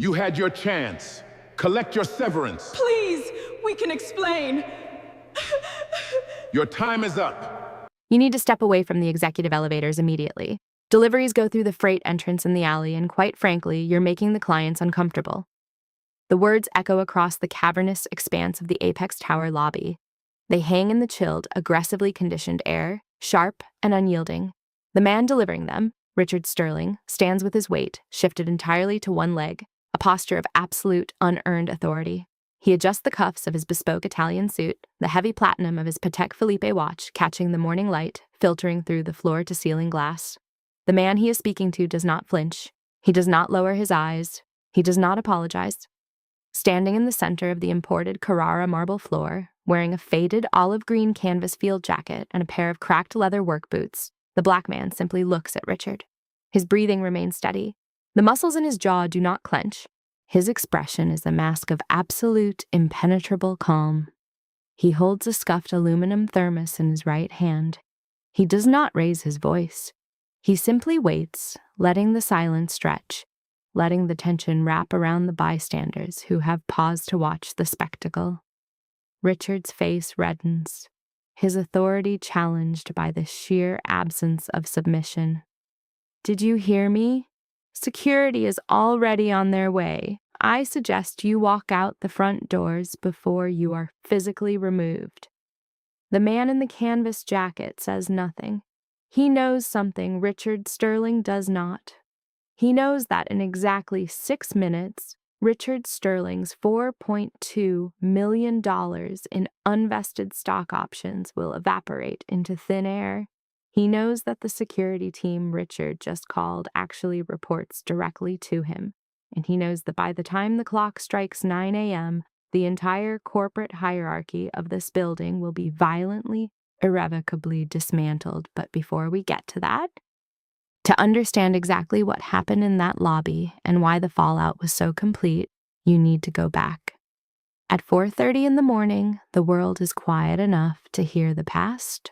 You had your chance. Collect your severance. Please, we can explain. Your time is up. You need to step away from the executive elevators immediately. Deliveries go through the freight entrance in the alley, and quite frankly, you're making the clients uncomfortable. The words echo across the cavernous expanse of the Apex Tower lobby. They hang in the chilled, aggressively conditioned air, sharp and unyielding. The man delivering them, Richard Sterling, stands with his weight shifted entirely to one leg, a posture of absolute, unearned authority. He adjusts the cuffs of his bespoke Italian suit, the heavy platinum of his Patek Philippe watch catching the morning light, filtering through the floor-to-ceiling glass. The man he is speaking to does not flinch. He does not lower his eyes. He does not apologize. Standing in the center of the imported Carrara marble floor, wearing a faded olive-green canvas field jacket and a pair of cracked leather work boots, the black man simply looks at Richard. His breathing remains steady. The muscles in his jaw do not clench. His expression is a mask of absolute, impenetrable calm. He holds a scuffed aluminum thermos in his right hand. He does not raise his voice. He simply waits, letting the silence stretch, letting the tension wrap around the bystanders who have paused to watch the spectacle. Richard's face reddens, his authority challenged by the sheer absence of submission. "Did you hear me? Security is already on their way. I suggest you walk out the front doors before you are physically removed." The man in the canvas jacket says nothing. He knows something Richard Sterling does not. He knows that in exactly 6 minutes, Richard Sterling's $4.2 million in unvested stock options will evaporate into thin air. He knows that the security team Richard just called actually reports directly to him, and he knows that by the time the clock strikes 9 a.m., the entire corporate hierarchy of this building will be violently, irrevocably dismantled. But before we get to that, to understand exactly what happened in that lobby and why the fallout was so complete, you need to go back. At 4:30 in the morning, the world is quiet enough to hear the past.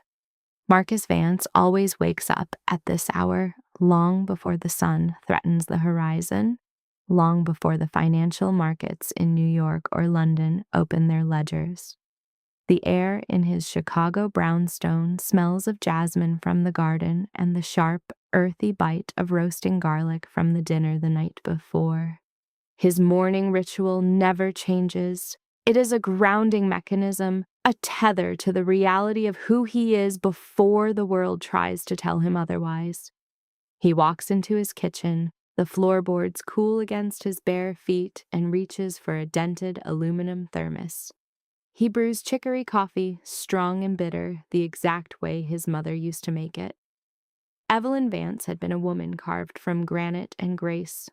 Marcus Vance always wakes up at this hour, long before the sun threatens the horizon, long before the financial markets in New York or London open their ledgers. The air in his Chicago brownstone smells of jasmine from the garden and the sharp, earthy bite of roasting garlic from the dinner the night before. His morning ritual never changes. It is a grounding mechanism, a tether to the reality of who he is before the world tries to tell him otherwise. He walks into his kitchen, the floorboards cool against his bare feet, and reaches for a dented aluminum thermos. He brews chicory coffee, strong and bitter, the exact way his mother used to make it. Evelyn Vance had been a woman carved from granite and grace.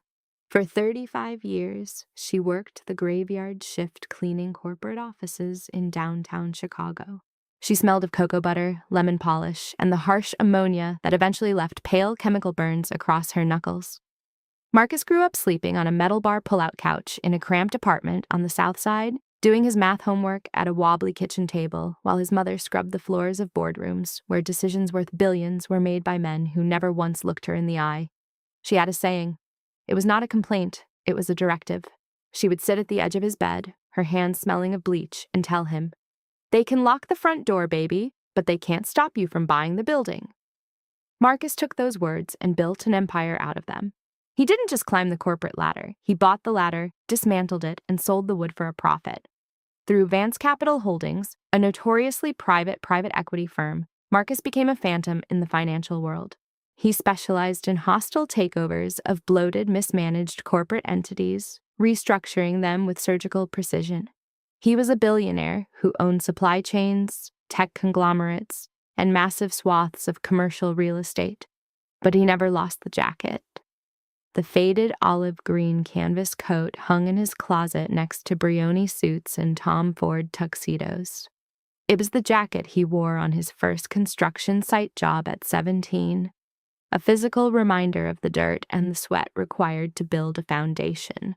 For 35 years, she worked the graveyard shift cleaning corporate offices in downtown Chicago. She smelled of cocoa butter, lemon polish, and the harsh ammonia that eventually left pale chemical burns across her knuckles. Marcus grew up sleeping on a metal bar pull-out couch in a cramped apartment on the South Side, doing his math homework at a wobbly kitchen table while his mother scrubbed the floors of boardrooms where decisions worth billions were made by men who never once looked her in the eye. She had a saying. It was not a complaint, it was a directive. She would sit at the edge of his bed, her hands smelling of bleach, and tell him, "They can lock the front door, baby, but they can't stop you from buying the building." Marcus took those words and built an empire out of them. He didn't just climb the corporate ladder. He bought the ladder, dismantled it, and sold the wood for a profit. Through Vance Capital Holdings, a notoriously private equity firm, Marcus became a phantom in the financial world. He specialized in hostile takeovers of bloated, mismanaged corporate entities, restructuring them with surgical precision. He was a billionaire who owned supply chains, tech conglomerates, and massive swaths of commercial real estate. But he never lost the jacket. The faded olive green canvas coat hung in his closet next to Brioni suits and Tom Ford tuxedos. It was the jacket he wore on his first construction site job at 17, a physical reminder of the dirt and the sweat required to build a foundation.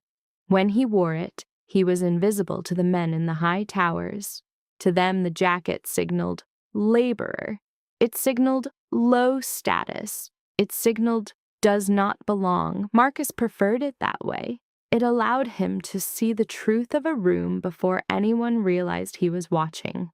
When he wore it, he was invisible to the men in the high towers. To them, the jacket signaled laborer. It signaled low status. It signaled does not belong. Marcus preferred it that way. It allowed him to see the truth of a room before anyone realized he was watching.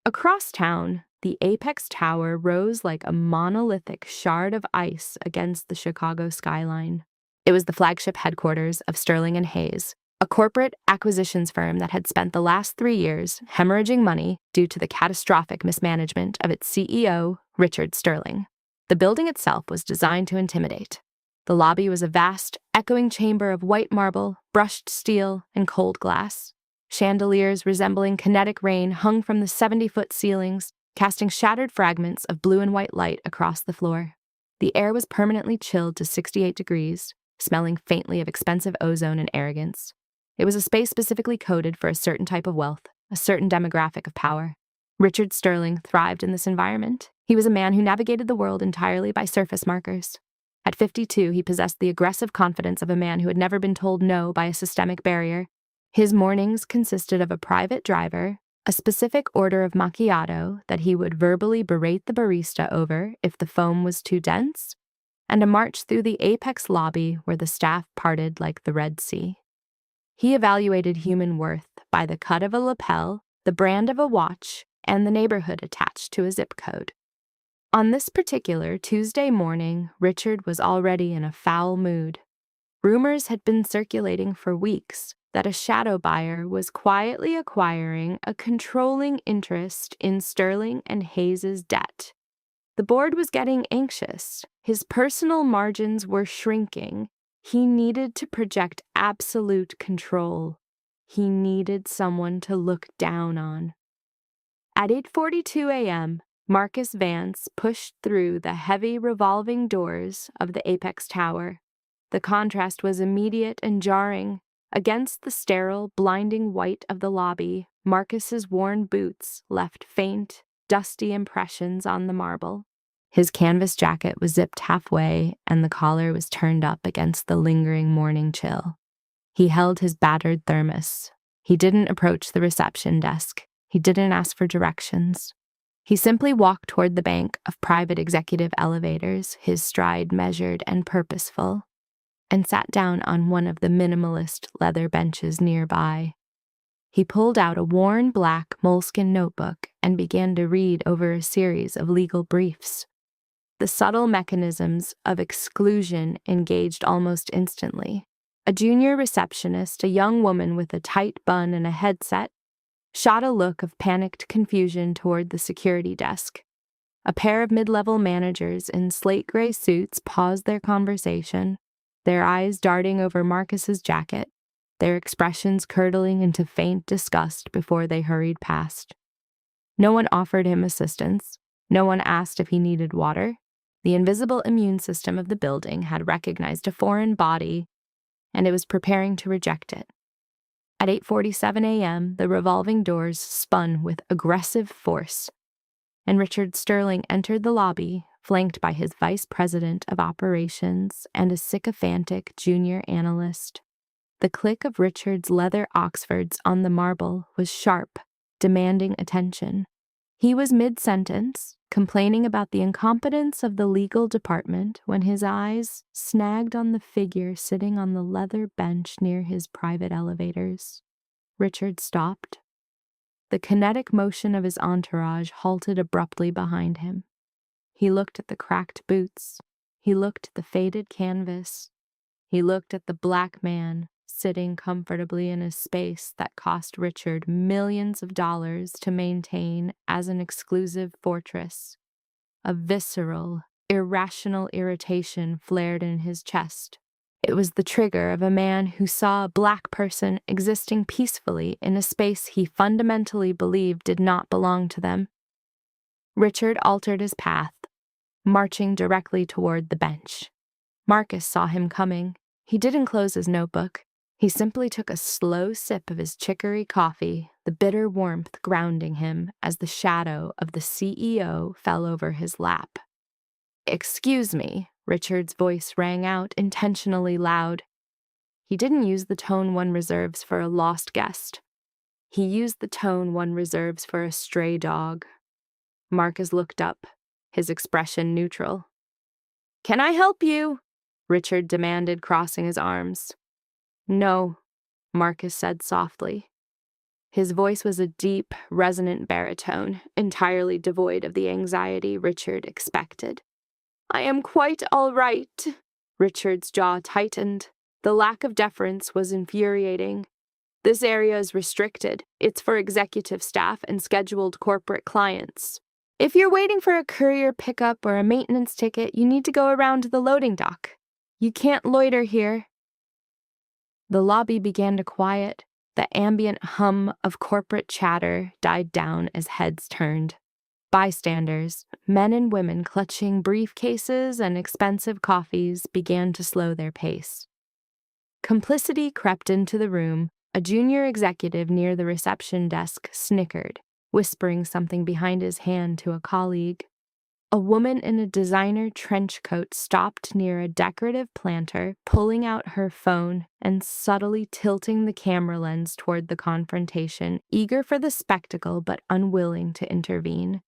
Across town, the Apex Tower rose like a monolithic shard of ice against the Chicago skyline. It was the flagship headquarters of Sterling and Hayes, a corporate acquisitions firm that had spent the last 3 years hemorrhaging money due to the catastrophic mismanagement of its CEO, Richard Sterling. The building itself was designed to intimidate. The lobby was a vast, echoing chamber of white marble, brushed steel, and cold glass. Chandeliers resembling kinetic rain hung from the 70-foot ceilings, casting shattered fragments of blue and white light across the floor. The air was permanently chilled to 68 degrees, smelling faintly of expensive ozone and arrogance. It was a space specifically coded for a certain type of wealth, a certain demographic of power. Richard Sterling thrived in this environment. He was a man who navigated the world entirely by surface markers. At 52, he possessed the aggressive confidence of a man who had never been told no by a systemic barrier. His mornings consisted of a private driver, a specific order of macchiato that he would verbally berate the barista over if the foam was too dense, and a march through the Apex lobby where the staff parted like the Red Sea. He evaluated human worth by the cut of a lapel, the brand of a watch, and the neighborhood attached to a zip code. On this particular Tuesday morning, Richard was already in a foul mood. Rumors had been circulating for weeks that a shadow buyer was quietly acquiring a controlling interest in Sterling and Hayes' debt. The board was getting anxious. His personal margins were shrinking. He needed to project absolute control. He needed someone to look down on. At 8:42 a.m., Marcus Vance pushed through the heavy revolving doors of the Apex Tower. The contrast was immediate and jarring. Against the sterile, blinding white of the lobby, Marcus's worn boots left faint, dusty impressions on the marble. His canvas jacket was zipped halfway, and the collar was turned up against the lingering morning chill. He held his battered thermos. He didn't approach the reception desk. He didn't ask for directions. He simply walked toward the bank of private executive elevators, his stride measured and purposeful, and sat down on one of the minimalist leather benches nearby. He pulled out a worn black moleskin notebook and began to read over a series of legal briefs. The subtle mechanisms of exclusion engaged almost instantly. A junior receptionist, a young woman with a tight bun and a headset, shot a look of panicked confusion toward the security desk. A pair of mid-level managers in slate gray suits paused their conversation, their eyes darting over Marcus's jacket, their expressions curdling into faint disgust before they hurried past. No one offered him assistance. No one asked if he needed water. The invisible immune system of the building had recognized a foreign body, and it was preparing to reject it. At 8:47 a.m., the revolving doors spun with aggressive force, and Richard Sterling entered the lobby, flanked by his vice president of operations and a sycophantic junior analyst. The click of Richard's leather Oxfords on the marble was sharp, demanding attention. He was mid-sentence, complaining about the incompetence of the legal department when his eyes snagged on the figure sitting on the leather bench near his private elevators. Richard stopped. The kinetic motion of his entourage halted abruptly behind him. He looked at the cracked boots. He looked at the faded canvas. He looked at the black man sitting comfortably in a space that cost Richard millions of dollars to maintain as an exclusive fortress. A visceral, irrational irritation flared in his chest. It was the trigger of a man who saw a black person existing peacefully in a space he fundamentally believed did not belong to them. Richard altered his path, marching directly toward the bench. Marcus saw him coming. He didn't close his notebook. He simply took a slow sip of his chicory coffee, the bitter warmth grounding him as the shadow of the CEO fell over his lap. "Excuse me," Richard's voice rang out, intentionally loud. He didn't use the tone one reserves for a lost guest. He used the tone one reserves for a stray dog. Marcus looked up, his expression neutral. "Can I help you?" Richard demanded, crossing his arms. No, Marcus said softly. His voice was a deep, resonant baritone, entirely devoid of the anxiety Richard expected. I am quite all right. Richard's jaw tightened. The lack of deference was infuriating. This area is restricted. It's for executive staff and scheduled corporate clients. If you're waiting for a courier pickup or a maintenance ticket, you need to go around to the loading dock. You can't loiter here. The lobby began to quiet. The ambient hum of corporate chatter died down as heads turned. Bystanders, men and women clutching briefcases and expensive coffees, began to slow their pace. Complicity crept into the room. A junior executive near the reception desk snickered, whispering something behind his hand to a colleague. A woman in a designer trench coat stopped near a decorative planter, pulling out her phone and subtly tilting the camera lens toward the confrontation, eager for the spectacle but unwilling to intervene.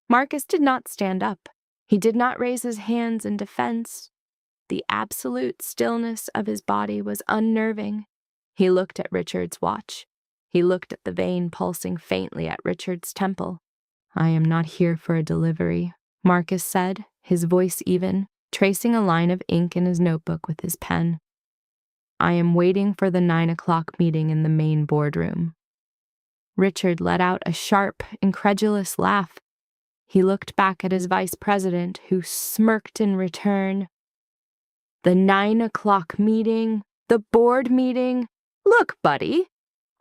Marcus did not stand up. He did not raise his hands in defense. The absolute stillness of his body was unnerving. He looked at Richard's watch. He looked at the vein pulsing faintly at Richard's temple. I am not here for a delivery, Marcus said, his voice even, tracing a line of ink in his notebook with his pen. I am waiting for the 9 o'clock meeting in the main boardroom. Richard let out a sharp, incredulous laugh. He looked back at his vice president, who smirked in return. The 9 o'clock meeting, the board meeting. Look, buddy,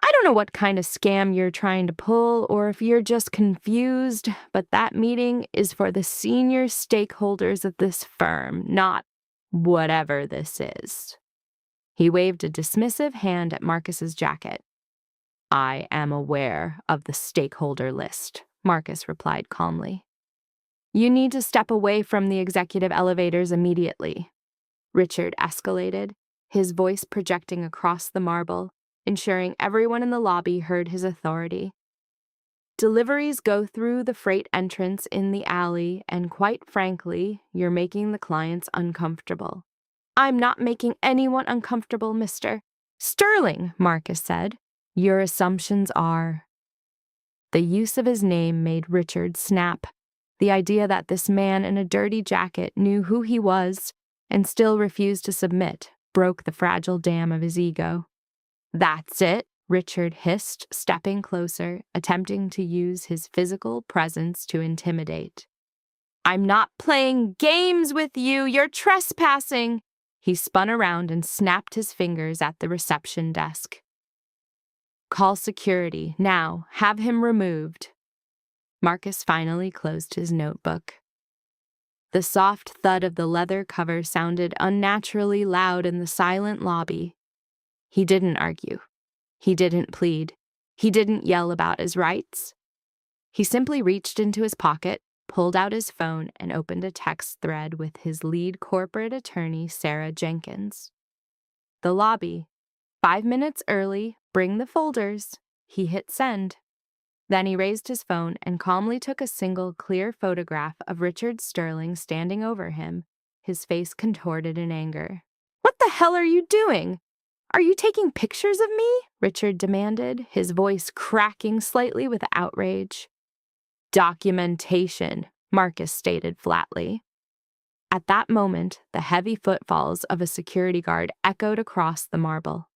I don't know what kind of scam you're trying to pull or if you're just confused, but that meeting is for the senior stakeholders of this firm, not whatever this is. He waved a dismissive hand at Marcus's jacket. I am aware of the stakeholder list, Marcus replied calmly. You need to step away from the executive elevators immediately. Richard escalated, his voice projecting across the marble, ensuring everyone in the lobby heard his authority. Deliveries go through the freight entrance in the alley, and quite frankly, you're making the clients uncomfortable. I'm not making anyone uncomfortable, Mr. Sterling, Marcus said. Your assumptions are. The use of his name made Richard snap. The idea that this man in a dirty jacket knew who he was and still refused to submit broke the fragile dam of his ego. That's it, Richard hissed, stepping closer, attempting to use his physical presence to intimidate. I'm not playing games with you, you're trespassing! He spun around and snapped his fingers at the reception desk. Call security, now, have him removed. Marcus finally closed his notebook. The soft thud of the leather cover sounded unnaturally loud in the silent lobby. He didn't argue. He didn't plead. He didn't yell about his rights. He simply reached into his pocket, pulled out his phone, and opened a text thread with his lead corporate attorney, Sarah Jenkins. The lobby. 5 minutes early, bring the folders. He hit send. Then he raised his phone and calmly took a single clear photograph of Richard Sterling standing over him, his face contorted in anger. What the hell are you doing? Are you taking pictures of me? Richard demanded, his voice cracking slightly with outrage. Documentation, Marcus stated flatly. At that moment, the heavy footfalls of a security guard echoed across the marble.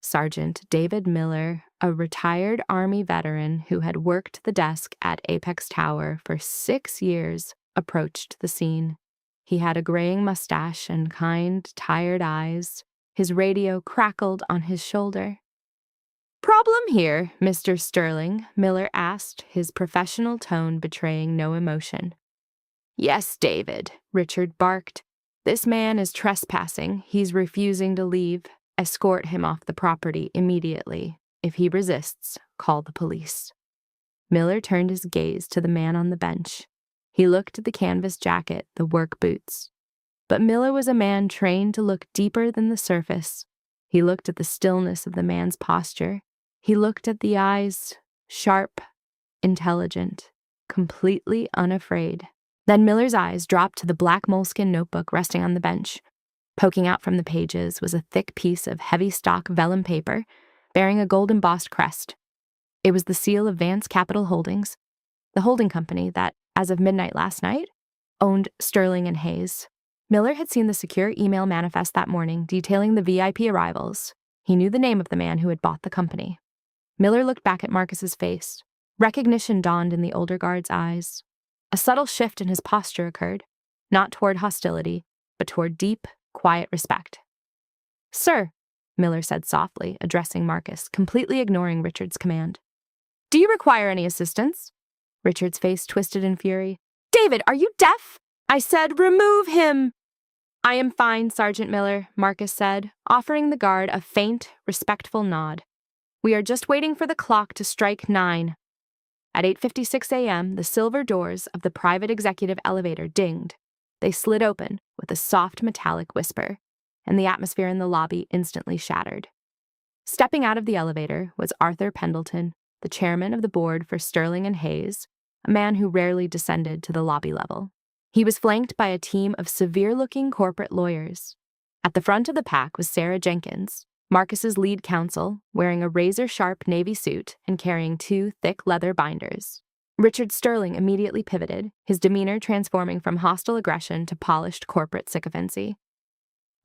Sergeant David Miller, a retired Army veteran who had worked the desk at Apex Tower for 6 years, approached the scene. He had a graying mustache and kind, tired eyes. His radio crackled on his shoulder. Problem here, Mr. Sterling, Miller asked, his professional tone betraying no emotion. Yes, David, Richard barked. This man is trespassing. He's refusing to leave. Escort him off the property immediately. If he resists, call the police. Miller turned his gaze to the man on the bench. He looked at the canvas jacket, the work boots. But Miller was a man trained to look deeper than the surface. He looked at the stillness of the man's posture. He looked at the eyes, sharp, intelligent, completely unafraid. Then Miller's eyes dropped to the black moleskin notebook resting on the bench. Poking out from the pages was a thick piece of heavy stock vellum paper bearing a gold embossed crest. It was the seal of Vance Capital Holdings, the holding company that, as of midnight last night, owned Sterling and Hayes. Miller had seen the secure email manifest that morning detailing the VIP arrivals. He knew the name of the man who had bought the company. Miller looked back at Marcus's face. Recognition dawned in the older guard's eyes. A subtle shift in his posture occurred, not toward hostility, but toward deep, quiet respect. "Sir," Miller said softly, addressing Marcus, completely ignoring Richard's command. "Do you require any assistance?" Richard's face twisted in fury. "David, are you deaf? I said remove him!" "I am fine, Sergeant Miller," Marcus said, offering the guard a faint, respectful nod. "We are just waiting for the clock to strike 9. At 8:56 a.m., the silver doors of the private executive elevator dinged. They slid open with a soft metallic whisper, and the atmosphere in the lobby instantly shattered. Stepping out of the elevator was Arthur Pendleton, the chairman of the board for Sterling and Hayes, a man who rarely descended to the lobby level. He was flanked by a team of severe-looking corporate lawyers. At the front of the pack was Sarah Jenkins, Marcus's lead counsel, wearing a razor-sharp navy suit and carrying 2 thick leather binders. Richard Sterling immediately pivoted, his demeanor transforming from hostile aggression to polished corporate sycophancy.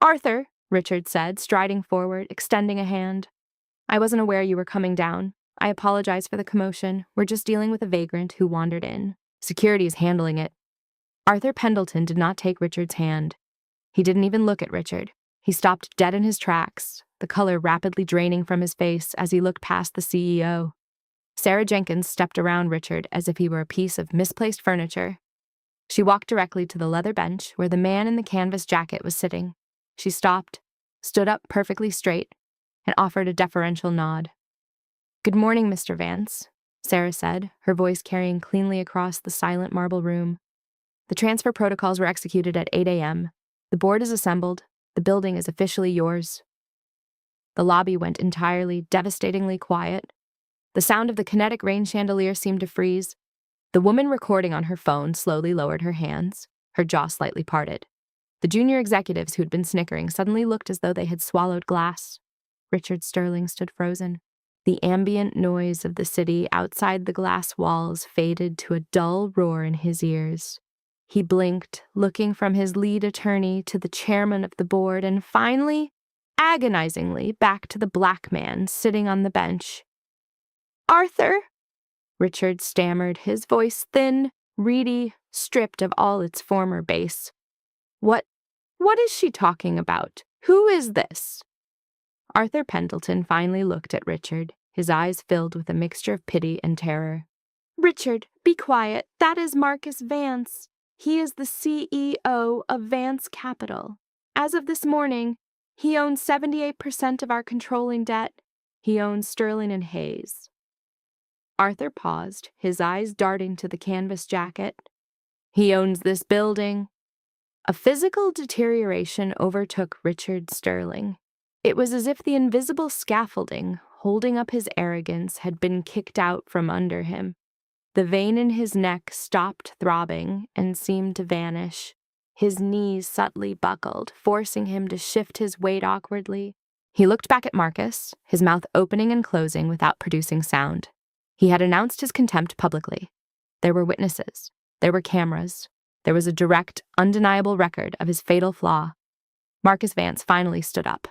"Arthur," Richard said, striding forward, extending a hand. "I wasn't aware you were coming down. I apologize for the commotion. We're just dealing with a vagrant who wandered in. Security is handling it." Arthur Pendleton did not take Richard's hand. He didn't even look at Richard. He stopped dead in his tracks, the color rapidly draining from his face as he looked past the CEO. Sarah Jenkins stepped around Richard as if he were a piece of misplaced furniture. She walked directly to the leather bench where the man in the canvas jacket was sitting. She stopped, stood up perfectly straight, and offered a deferential nod. "Good morning, Mr. Vance," Sarah said, her voice carrying cleanly across the silent marble room. "The transfer protocols were executed at 8 a.m. The board is assembled. The building is officially yours." The lobby went entirely, devastatingly quiet. The sound of the kinetic rain chandelier seemed to freeze. The woman recording on her phone slowly lowered her hands, her jaw slightly parted. The junior executives who'd been snickering suddenly looked as though they had swallowed glass. Richard Sterling stood frozen. The ambient noise of the city outside the glass walls faded to a dull roar in his ears. He blinked, looking from his lead attorney to the chairman of the board, and finally, agonizingly, back to the black man sitting on the bench. "Arthur," Richard stammered, his voice thin, reedy, stripped of all its former bass. What is she talking about? Who is this?" Arthur Pendleton finally looked at Richard, his eyes filled with a mixture of pity and terror. "Richard, be quiet. That is Marcus Vance. He is the CEO of Vance Capital. As of this morning, he owns 78% of our controlling debt. He owns Sterling and Hayes." Arthur paused, his eyes darting to the canvas jacket. "He owns this building." A physical deterioration overtook Richard Sterling. It was as if the invisible scaffolding holding up his arrogance had been kicked out from under him. The vein in his neck stopped throbbing and seemed to vanish. His knees subtly buckled, forcing him to shift his weight awkwardly. He looked back at Marcus, his mouth opening and closing without producing sound. He had announced his contempt publicly. There were witnesses. There were cameras. There was a direct, undeniable record of his fatal flaw. Marcus Vance finally stood up.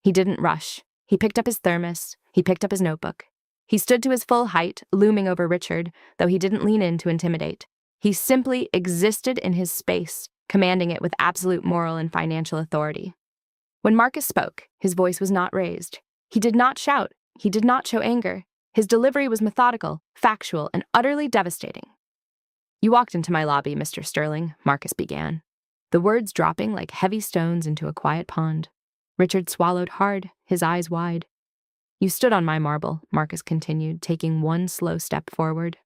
He didn't rush. He picked up his thermos. He picked up his notebook. He stood to his full height, looming over Richard, though he didn't lean in to intimidate. He simply existed in his space, commanding it with absolute moral and financial authority. When Marcus spoke, his voice was not raised. He did not shout. He did not show anger. His delivery was methodical, factual, and utterly devastating. "You walked into my lobby, Mr. Sterling," Marcus began, the words dropping like heavy stones into a quiet pond. Richard swallowed hard, his eyes wide. "You stood on my marble," Marcus continued, taking one slow step forward.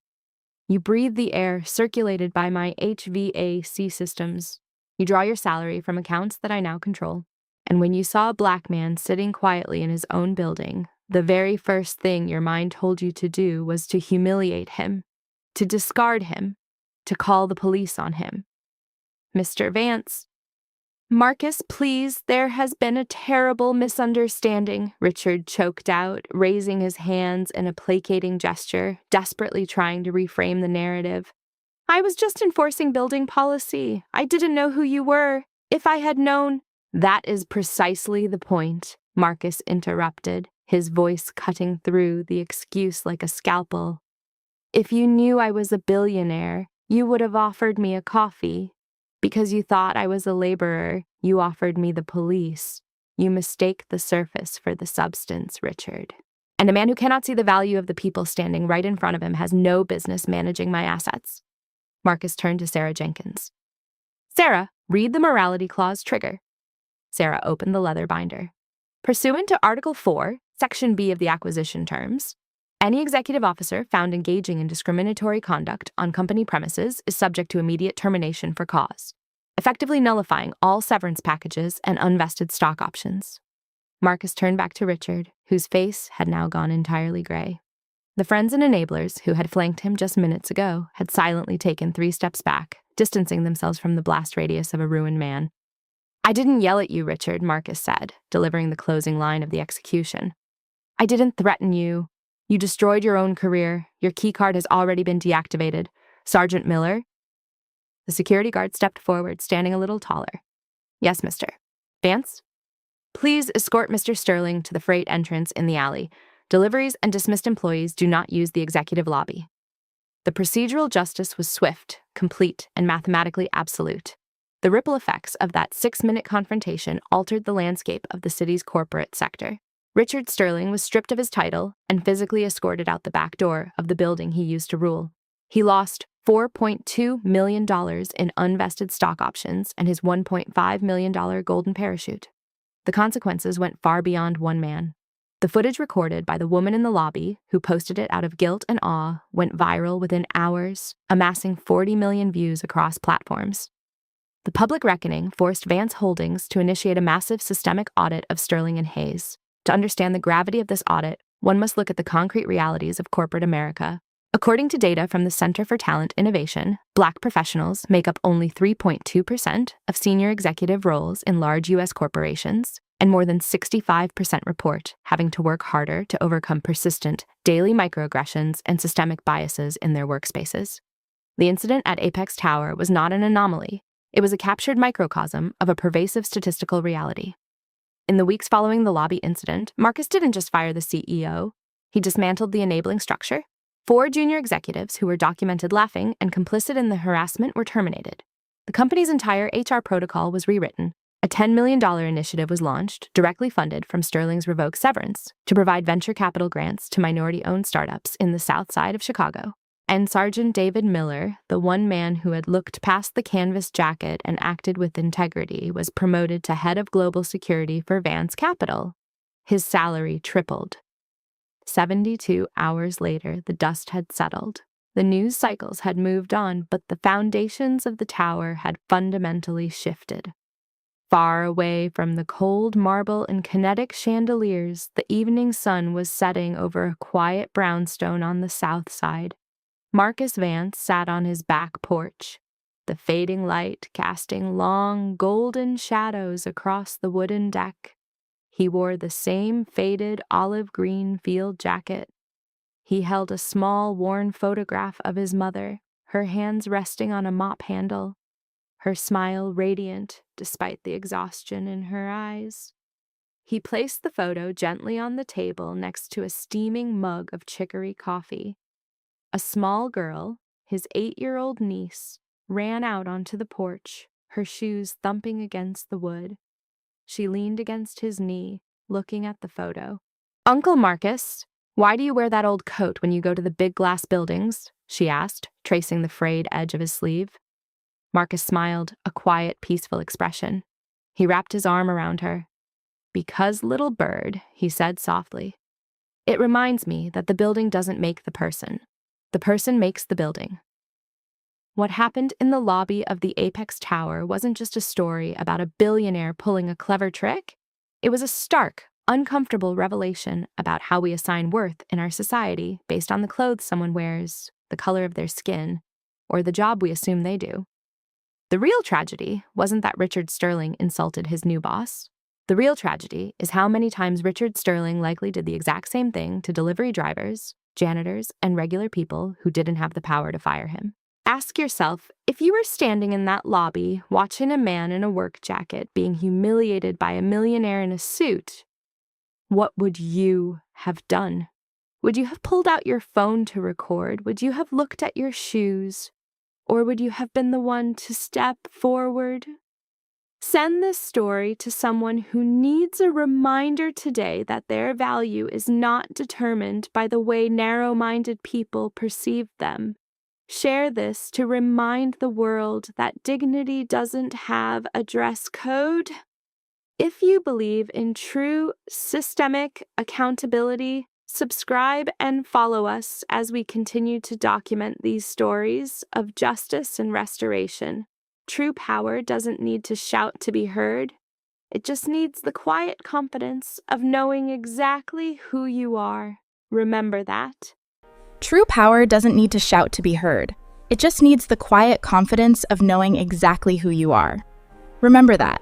"You breathe the air circulated by my HVAC systems. You draw your salary from accounts that I now control. And when you saw a black man sitting quietly in his own building, the very first thing your mind told you to do was to humiliate him, to discard him, to call the police on him. Mr. Vance." Marcus, please, there has been a terrible misunderstanding, Richard choked out, raising his hands in a placating gesture, desperately trying to reframe the narrative. I was just enforcing building policy. I didn't know who you were. If I had known— That is precisely the point, Marcus interrupted, his voice cutting through the excuse like a scalpel. If you knew I was a billionaire, you would have offered me a coffee. Because you thought I was a laborer, you offered me the police. You mistake the surface for the substance, Richard. And a man who cannot see the value of the people standing right in front of him has no business managing my assets. Marcus turned to Sarah Jenkins. Sarah, read the morality clause trigger. Sarah opened the leather binder. Pursuant to Article 4, Section B of the acquisition terms, any executive officer found engaging in discriminatory conduct on company premises is subject to immediate termination for cause, effectively nullifying all severance packages and unvested stock options. Marcus turned back to Richard, whose face had now gone entirely gray. The friends and enablers who had flanked him just minutes ago had silently taken 3 steps back, distancing themselves from the blast radius of a ruined man. I didn't yell at you, Richard, Marcus said, delivering the closing line of the execution. I didn't threaten you. You destroyed your own career. Your keycard has already been deactivated. Sergeant Miller? The security guard stepped forward, standing a little taller. Yes, mister. Vance? Please escort Mr. Sterling to the freight entrance in the alley. Deliveries and dismissed employees do not use the executive lobby. The procedural justice was swift, complete, and mathematically absolute. The ripple effects of that 6-minute confrontation altered the landscape of the city's corporate sector. Richard Sterling was stripped of his title and physically escorted out the back door of the building he used to rule. He lost $4.2 million in unvested stock options and his $1.5 million golden parachute. The consequences went far beyond one man. The footage recorded by the woman in the lobby, who posted it out of guilt and awe, went viral within hours, amassing 40 million views across platforms. The public reckoning forced Vance Holdings to initiate a massive systemic audit of Sterling and Hayes. To understand the gravity of this audit, one must look at the concrete realities of corporate America. According to data from the Center for Talent Innovation, Black professionals make up only 3.2% of senior executive roles in large U.S. corporations, and more than 65% report having to work harder to overcome persistent daily microaggressions and systemic biases in their workspaces. The incident at Apex Tower was not an anomaly. It was a captured microcosm of a pervasive statistical reality. In the weeks following the lobby incident, Marcus didn't just fire the CEO. He dismantled the enabling structure. 4 junior executives who were documented laughing and complicit in the harassment were terminated. The company's entire HR protocol was rewritten. A $10 million initiative was launched, directly funded from Sterling's revoked severance, to provide venture capital grants to minority-owned startups in the South Side of Chicago. And Sergeant David Miller, the one man who had looked past the canvas jacket and acted with integrity, was promoted to head of global security for Vance Capital. His salary tripled. 72 hours later, the dust had settled. The news cycles had moved on, but the foundations of the tower had fundamentally shifted. Far away from the cold marble and kinetic chandeliers, the evening sun was setting over a quiet brownstone on the south side. Marcus Vance sat on his back porch, the fading light casting long, golden shadows across the wooden deck. He wore the same faded olive-green field jacket. He held a small, worn photograph of his mother, her hands resting on a mop handle, her smile radiant despite the exhaustion in her eyes. He placed the photo gently on the table next to a steaming mug of chicory coffee. A small girl, his 8-year-old niece, ran out onto the porch, her shoes thumping against the wood. She leaned against his knee, looking at the photo. Uncle Marcus, why do you wear that old coat when you go to the big glass buildings? She asked, tracing the frayed edge of his sleeve. Marcus smiled, a quiet, peaceful expression. He wrapped his arm around her. Because, little bird, he said softly, it reminds me that the building doesn't make the person. The person makes the building. What happened in the lobby of the Apex Tower wasn't just a story about a billionaire pulling a clever trick. It was a stark, uncomfortable revelation about how we assign worth in our society based on the clothes someone wears, the color of their skin, or the job we assume they do. The real tragedy wasn't that Richard Sterling insulted his new boss. The real tragedy is how many times Richard Sterling likely did the exact same thing to delivery drivers, janitors, and regular people who didn't have the power to fire him. Ask yourself, if you were standing in that lobby watching a man in a work jacket being humiliated by a millionaire in a suit, what would you have done? Would you have pulled out your phone to record? Would you have looked at your shoes? Or would you have been the one to step forward? Send this story to someone who needs a reminder today that their value is not determined by the way narrow-minded people perceive them. Share this to remind the world that dignity doesn't have a dress code. If you believe in true systemic accountability, subscribe and follow us as we continue to document these stories of justice and restoration. True power doesn't need to shout to be heard. It just needs the quiet confidence of knowing exactly who you are. Remember that. True power doesn't need to shout to be heard. It just needs the quiet confidence of knowing exactly who you are. Remember that.